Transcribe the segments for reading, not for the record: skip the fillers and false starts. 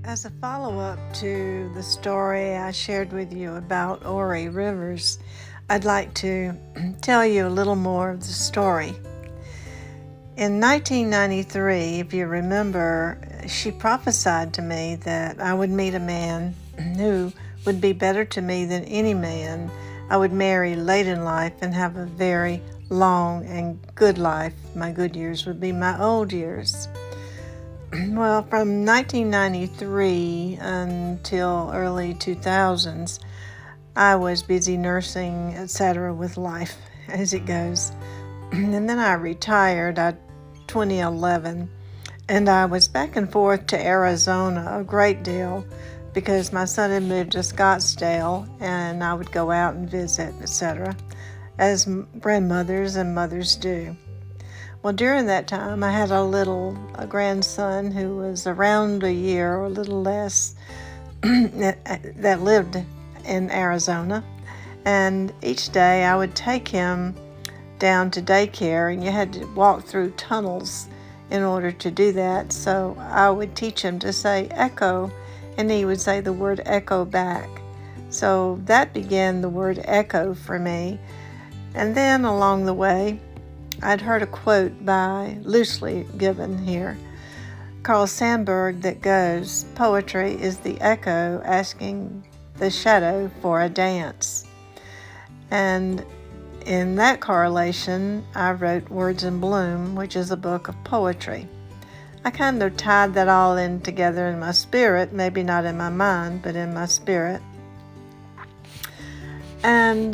As a follow-up to the story I shared with you about Orrie Rivers, I'd like to tell you a little more of the story. In 1993, if you remember, she prophesied to me that I would meet a man who would be better to me than any man I would marry late in life and have a very long and good life. My good years would be my old years. Well, from 1993 until early 2000s, I was busy nursing, etc., with life as it goes. And then I retired in 2011, and I was back and forth to Arizona a great deal because my son had moved to Scottsdale, and I would go out and visit, etc., as grandmothers and mothers do. Well, during that time, I had a grandson who was around a year or a little less that lived in Arizona. And each day I would take him down to daycare, and you had to walk through tunnels in order to do that. So I would teach him to say echo, and he would say the word echo back. So that began the word echo for me. And then along the way, I'd heard a quote loosely given here, Carl Sandburg, that goes, "Poetry is the echo asking the shadow for a dance." And in that correlation, I wrote Words in Bloom, which is a book of poetry. I kind of tied that all in together in my spirit, maybe not in my mind, but in my spirit. And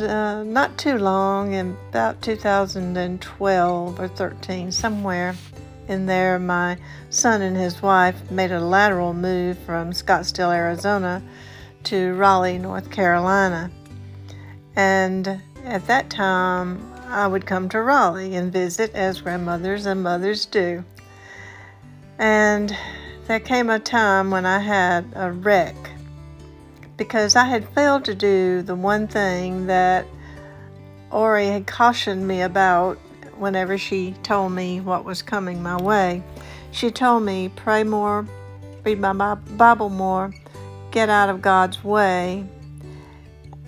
not too long, in about 2012 or 13, somewhere in there, my son and his wife made a lateral move from Scottsdale, Arizona to Raleigh, North Carolina. And at that time, I would come to Raleigh and visit as grandmothers and mothers do. And there came a time when I had a wreck, because I had failed to do the one thing that Orrie had cautioned me about whenever she told me what was coming my way. She told me, pray more, read my Bible more, get out of God's way,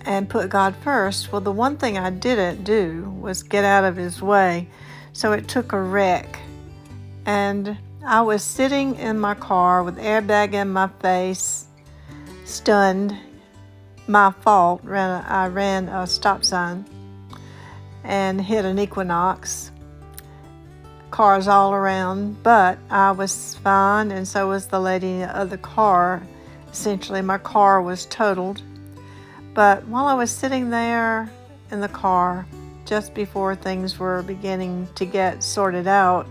and put God first. Well, the one thing I didn't do was get out of His way, so it took a wreck. And I was sitting in my car with airbag in my face, stunned. My fault. I ran a stop sign and hit an Equinox. Cars all around, but I was fine, and so was the lady in the other car. Essentially, my car was totaled. But while I was sitting there in the car, just before things were beginning to get sorted out,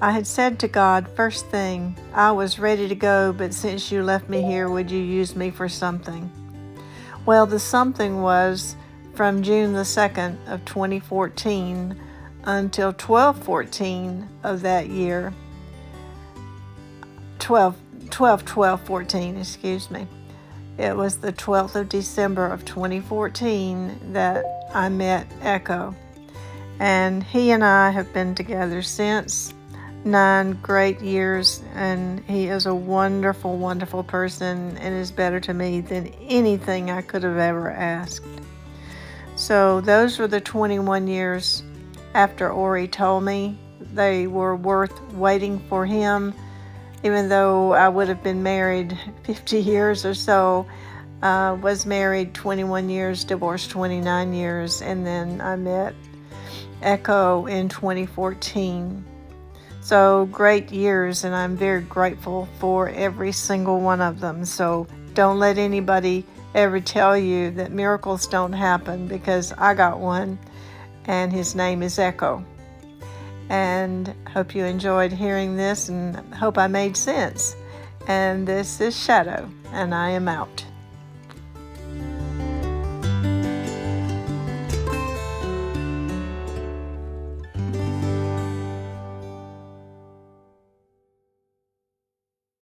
I had said to God, first thing, I was ready to go, but since you left me here, would you use me for something? Well, the something was from June the 2nd of 2014 until 12/14 of that year, 12/12/14, excuse me. It was the 12th of December of 2014 that I met Echo. And he and I have been together since. 9 great years, and he is a wonderful, wonderful person and is better to me than anything I could have ever asked. So those were the 21 years after Orrie told me they were worth waiting for him, even though I would have been married 50 years or so. Was married 21 years, divorced 29 years, and then I met Echo in 2014. So great years, and I'm very grateful for every single one of them. So don't let anybody ever tell you that miracles don't happen, because I got one, and his name is Echo. And hope you enjoyed hearing this, and hope I made sense. And this is Shadow, and I am out.